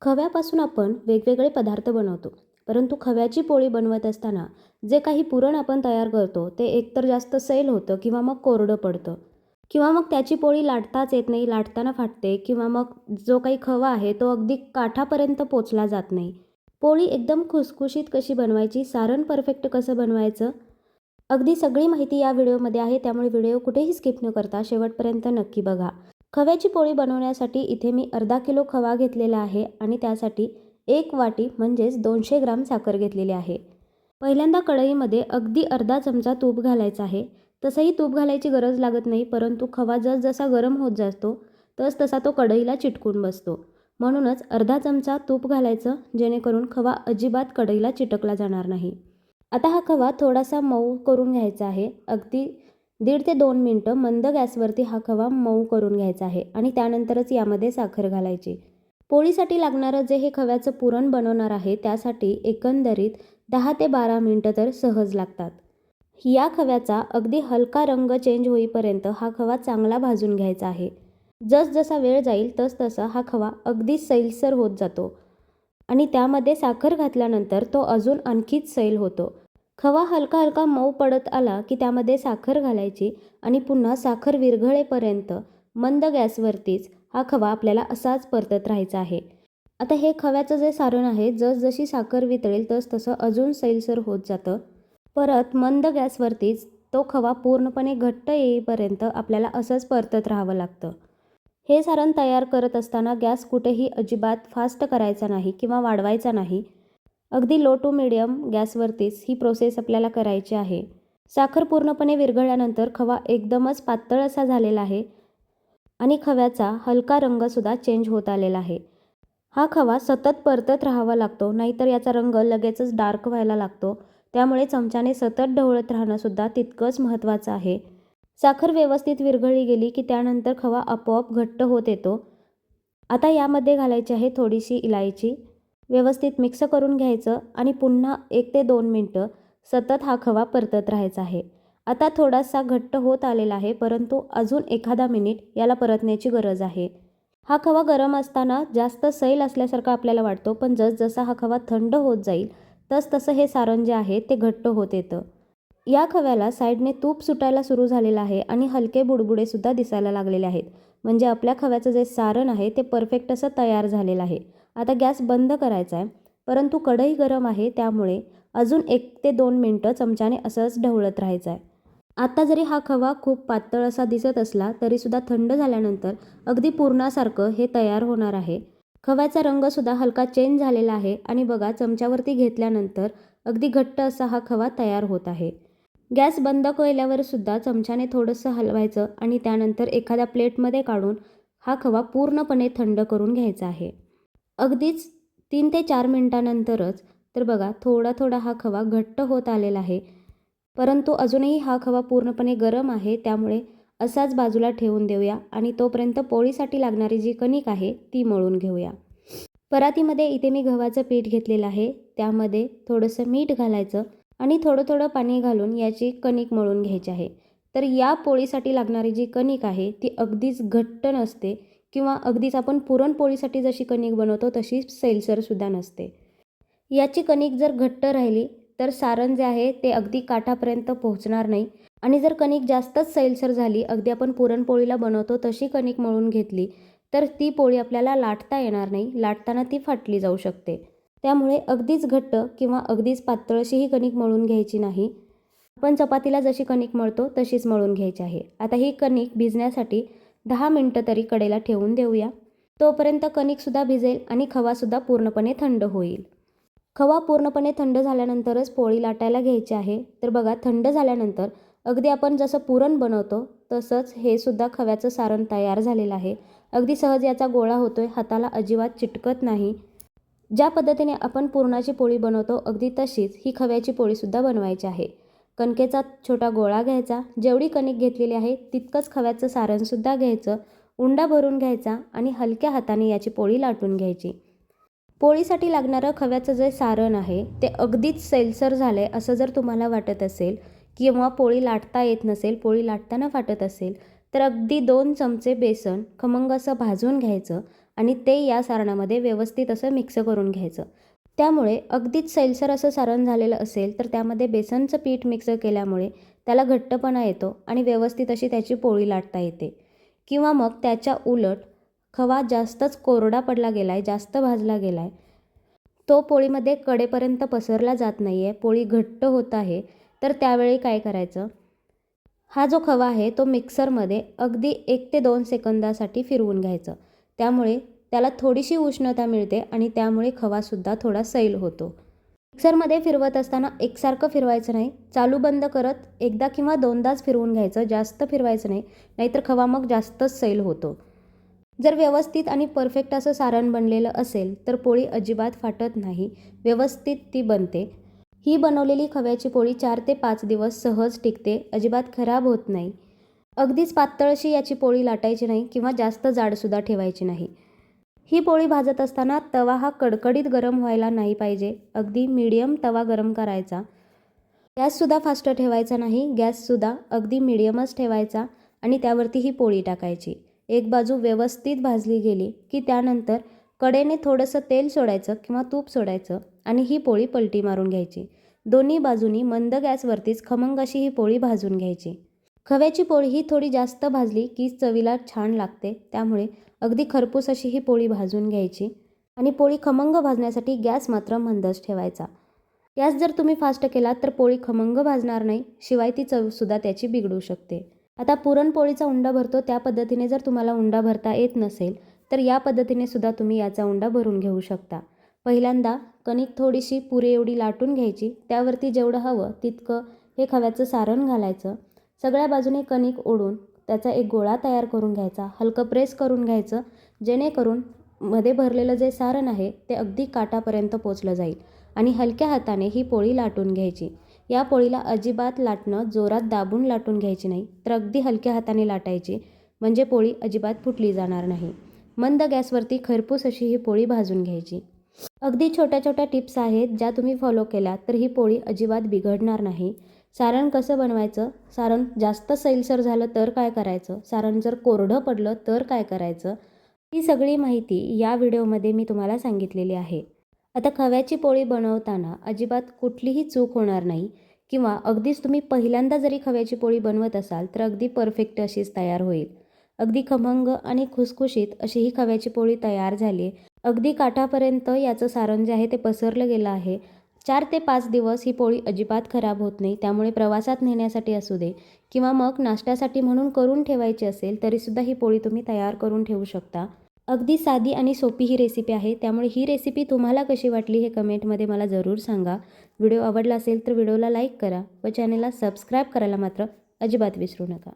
खव्यापासून आपण वेगवेगळे पदार्थ बनवतो. परंतु खव्याची पोळी बनवत असताना जे काही पुरण आपण तयार करतो ते एकतर जास्त सैल होतं किंवा मग कोरडं पडतं किंवा मग त्याची पोळी लाटताच येत नाही, लाटताना फाटते किंवा मग जो काही खवा आहे तो अगदी काठापर्यंत पोचला जात नाही. पोळी एकदम खुसखुशीत कशी बनवायची, सारण परफेक्ट कसं बनवायचं, अगदी सगळी माहिती या व्हिडिओमध्ये आहे. त्यामुळे व्हिडिओ कुठेही स्किप न करता शेवटपर्यंत नक्की बघा. खव्याची पोळी बनवण्यासाठी इथे मी अर्धा किलो खवा घेतलेला आहे आणि त्यासाठी 1 वाटी म्हणजेच 200 ग्राम साखर घेतलेली आहे. पहिल्यांदा कढईमध्ये अगदी अर्धा चमचा तूप घालायचं आहे. तसंही तूप घालायची गरज लागत नाही, परंतु खवा जसजसा गरम होत जातो तसा तो कढईला चिटकून बसतो. म्हणूनच अर्धा चमचा तूप घालायचं, जेणेकरून खवा अजिबात कढईला चिटकला जाणार नाही. आता हा खवा थोडासा मऊ करून घ्यायचा आहे. अगदी 1.5 ते 2 मिनटं मंद गॅसवरती हा खवा मऊ करून घ्यायचा आहे आणि त्यानंतरच यामध्ये साखर घालायची. पोळीसाठी लागणारं जे हे खव्याचं पुरण बनवणार आहे त्यासाठी एकंदरीत 10 ते 12 मिनटं तर सहज लागतात. या खव्याचा अगदी हलका रंग चेंज होईपर्यंत हा खवा चांगला भाजून घ्यायचा आहे. जसजसा वेळ जाईल तसतसा हा खवा अगदी सैलसर होत जातो आणि त्यामध्ये साखर घातल्यानंतर तो अजून आणखीच सैल होतो. खवा हलका हलका मऊ पडत आला की त्यामध्ये साखर घालायची आणि पुन्हा साखर विरघळेपर्यंत मंद गॅसवरतीच हा खवा आपल्याला असाच परतत राहायचा आहे. आता हे खव्याचं जे सारण आहे, जसजशी साखर वितळेल तसं अजून सैलसर होत जातं. परत मंद गॅसवरतीच तो खवा पूर्णपणे घट्ट येईपर्यंत आपल्याला असंच परतत राहावं लागतं. हे सारण तयार करत असताना गॅस कुठेही अजिबात फास्ट करायचा नाही किंवा वाढवायचा नाही. अगदी लो टू मिडियम गॅसवरतीच ही प्रोसेस आपल्याला करायची आहे. साखर पूर्णपणे विरघळल्यानंतर खवा एकदमच पातळ असा झालेला आहे आणि खव्याचा हलका रंगसुद्धा चेंज होत आलेला आहे. हा खवा सतत परतत राहावा लागतो, नाहीतर याचा रंग लगेचच डार्क व्हायला लागतो. त्यामुळे चमच्याने सतत ढवळत राहणंसुद्धा तितकंच महत्त्वाचं आहे. साखर व्यवस्थित विरघळली गेली की त्यानंतर खवा आपोआप घट्ट होत येतो. आता यामध्ये घालायची आहे थोडीशी इलायची. व्यवस्थित मिक्स करून घ्यायचं आणि पुन्हा 1 ते 2 मिनटं सतत हा खवा परतत राहायचा आहे. आता थोडासा घट्ट होत आलेला आहे, परंतु अजून एखादा मिनिट याला परतण्याची गरज आहे. हा खवा गरम असताना जास्त सैल असल्यासारखा आपल्याला वाटतो, पण जसजसा हा खवा थंड होत जाईल तसं हे सारण जे आहे ते घट्ट होत येतं. या खव्याला साईडने तूप सुटायला सुरू झालेलं आहे आणि हलके बुडबुडेसुद्धा दिसायला लागलेले आहेत. म्हणजे आपल्या खव्याचं जे सारण आहे ते परफेक्ट असं तयार झालेलं आहे. आता गॅस बंद करायचा आहे, परंतु कढई गरम आहे त्यामुळे अजून 1 ते 2 मिनटं चमच्याने असंच ढवळत राहायचं आहे. आता जरी हा खवा खूप पातळ असा दिसत असला तरीसुद्धा थंड झाल्यानंतर अगदी पुरणासारखं हे तयार होणार आहे. खव्याचा रंगसुद्धा हलका चेंज झालेला आहे आणि बघा, चमच्यावरती घेतल्यानंतर अगदी घट्ट असा हा खवा तयार होत आहे. गॅस बंद केल्यावर सुद्धा चमच्याने थोडंसं हलवायचं आणि त्यानंतर एखाद्या प्लेटमध्ये काढून हा खवा पूर्णपणे थंड करून घ्यायचा आहे. अगदीच 3 ते 4 मिनटानंतरच तर बघा, थोडा थोडा हा खवा घट्ट होत आलेला आहे. परंतु अजूनही हा खवा पूर्णपणे गरम आहे, त्यामुळे असाच बाजूला ठेवून देऊया आणि तोपर्यंत पोळीसाठी लागणारी जी कणिक आहे ती मळून घेऊया. परातीमध्ये इथे मी गव्हाचं पीठ घेतलेलं आहे. त्यामध्ये थोडंसं मीठ घालायचं आणि थोडं थोडं पाणी घालून याची कणिक मळून घ्यायची आहे. तर या पोळीसाठी लागणारी जी कणिक आहे ती अगदीच घट्ट नसते किंवा अगदीच आपण पुरणपोळीसाठी जशी कणिक बनवतो तशी सैलसरसुद्धा नसते. याची कणिक जर घट्ट राहिली तर सारण जे आहे ते अगदी काठापर्यंत पोहोचणार नाही आणि जर कणिक जास्तच सैलसर झाली, अगदी आपण पुरणपोळीला बनवतो तशी कणिक मळून घेतली तर ती पोळी आपल्याला लाटता येणार नाही. लाटताना ती फाटली जाऊ शकते. त्यामुळे अगदीच घट्ट किंवा अगदीच पातळ अशी ही कणिक मळून घ्यायची नाही. आपण चपातीला जशी कणिक मळतो तशीच मळून घ्यायची आहे. आता ही कणिक भिजण्यासाठी 10 मिनटं तरी कडेला ठेवून देऊया. तोपर्यंत कणिकसुद्धा भिजेल आणि खवासुद्धा पूर्णपणे थंड होईल. खवा पूर्णपणे थंड झाल्यानंतरच पोळी लाटायला घ्यायची आहे. तर बघा, थंड झाल्यानंतर अगदी आपण जसं पुरण बनवतो तसंच हे सुद्धा खव्याचं सारण तयार झालेलं आहे. अगदी सहज याचा गोळा होतोय, हाताला अजिबात चिटकत नाही. ज्या पद्धतीने आपण पुरणाची पोळी बनवतो अगदी तशीच ही खव्याची पोळीसुद्धा बनवायची आहे. कणकेचा छोटा गोळा घ्यायचा, जेवढी कणिक घेतलेली आहे तितकंच खव्याचं सारणसुद्धा घ्यायचं, उंडा भरून घ्यायचा आणि हलक्या हाताने याची पोळी लाटून घ्यायची. पोळीसाठी लागणारं खव्याचं जे सारण आहे ते अगदीच सैलसर झालं आहे असं जर तुम्हाला वाटत असेल किंवा पोळी लाटता येत नसेल, पोळी लाटताना फाटत असेल, तर अगदी 2 चमचे बेसन खमंग असं भाजून घ्यायचं आणि ते या सारणामध्ये व्यवस्थित असं मिक्स करून घ्यायचं. त्यामुळे अगदीच सैलसर असं सारण झालेलं असेल तर त्यामध्ये बेसनचं पीठ मिक्स केल्यामुळे त्याला घट्टपणा येतो आणि व्यवस्थित अशी त्याची पोळी लाटता येते. किंवा मग त्याच्या उलट खवा जास्तच कोरडा पडला गेला आहे, जास्त भाजला गेला आहे, तो पोळीमध्ये कडेपर्यंत पसरला जात नाही आहे, पोळी घट्ट होत आहे, तर त्यावेळी काय करायचं, हा जो खवा आहे तो मिक्सरमध्ये अगदी 1 ते 2 सेकंदासाठी फिरवून घ्यायचं. त्यामुळे त्याला थोडीशी उष्णता मिळते आणि त्यामुळे खवासुद्धा थोडा सैल होतो. मिक्सरमध्ये फिरवत असताना एकसारखं फिरवायचं नाही, चालू बंद करत एकदा किंवा दोनदाच फिरवून घ्यायचं, जास्त फिरवायचं नाही, नाहीतर खवा मग जास्तच सैल होतो. जर व्यवस्थित आणि परफेक्ट असं सारण बनलेलं असेल तर पोळी अजिबात फाटत नाही, व्यवस्थित ती बनते. ही बनवलेली खव्याची पोळी 4 ते 5 दिवस सहज टिकते, अजिबात खराब होत नाही. अगदीच पातळ अशी याची पोळी लाटायची नाही किंवा जास्त जाडसुद्धा ठेवायची नाही. ही पोळी भाजत असताना तवा हा कडकडीत गरम व्हायला नाही पाहिजे, अगदी मीडियम तवा गरम करायचा. गॅससुद्धा फास्ट ठेवायचा नाही, गॅससुद्धा अगदी मीडियमच ठेवायचा आणि त्यावरती ही पोळी टाकायची. एक बाजू व्यवस्थित भाजली गेली की त्यानंतर कडेने थोडंसं तेल सोडायचं किंवा तूप सोडायचं आणि ही पोळी पलटी मारून घ्यायची. दोन्ही बाजूनी मंद गॅसवरतीच खमंग अशी ही पोळी भाजून घ्यायची. खव्याची पोळी ही थोडी जास्त भाजली की चवीला छान लागते, त्यामुळे अगदी खरपूस अशी ही पोळी भाजून घ्यायची आणि पोळी खमंग भाजण्यासाठी गॅस मात्र मंदच ठेवायचा. गॅस जर तुम्ही फास्ट केला तर पोळी खमंग भाजणार नाही, शिवाय ती चवसुद्धा त्याची बिघडू शकते. आता पुरणपोळीचा उंडा भरतो त्या पद्धतीने जर तुम्हाला उंडा भरता येत नसेल तर या पद्धतीने सुद्धा तुम्ही याचा उंडा भरून घेऊ शकता. पहिल्यांदा कणिक थोडीशी पुरे एवढी लाटून घ्यायची, त्यावरती जेवढं हवं तितकं हे खव्याचं सारण घालायचं. सगळ्या बाजूने कणिक ओढून त्याचा एक गोळा तयार करून घ्यायचा, हलकं प्रेस करून घ्यायचं, जेणेकरून मध्ये भरलेलं जे सारण आहे ते अगदी काठापर्यंत पोचलं जाईल आणि हलक्या हाताने ही पोळी लाटून घ्यायची. या पोळीला अजिबात लाटणं जोरात दाबून लाटून घ्यायची नाही, तर अगदी हलक्या हाताने लाटायची, म्हणजे पोळी अजिबात फुटली जाणार नाही. मंद गॅसवरती खरपूस अशी ही पोळी भाजून घ्यायची. अगदी छोट्या छोट्या टिप्स आहेत ज्या तुम्ही फॉलो केल्या तर ही पोळी अजिबात बिघडणार नाही. सारण कसं बनवायचं, सारण जास्त सैलसर झालं तर काय करायचं, सारण जर कोरडं पडलं तर काय करायचं, ही सगळी माहिती या व्हिडिओमध्ये मी तुम्हाला सांगितलेली आहे. आता खव्याची पोळी बनवताना अजिबात कुठलीही चूक होणार नाही किंवा अगदीच तुम्ही पहिल्यांदा जरी खव्याची पोळी बनवत असाल तर अगदी परफेक्ट अशीच तयार होईल. अगदी खमंग आणि खुसखुशीत अशी ही खव्याची पोळी तयार झाली आहे. अगदी काठापर्यंत याचं सारण जे आहे ते पसरलं गेलं आहे. 4 ते 5 दिवस ही पोळी अजिबात खराब होत नाही, त्यामुळे प्रवासात नेण्यासाठी असू दे किंवा मग नाश्त्यासाठी म्हणून करून ठेवायची असेल तरीसुद्धा ही पोळी तुम्ही तयार करून ठेवू शकता. अगदी साधी आणि सोपी ही रेसिपी आहे, त्यामुळे ही रेसिपी तुम्हाला कशी वाटली हे कमेंटमध्ये मला जरूर सांगा. व्हिडिओ आवडला असेल तर व्हिडिओला लाईक करा व चॅनलला सबस्क्राईब करायला मात्र अजिबात विसरू नका.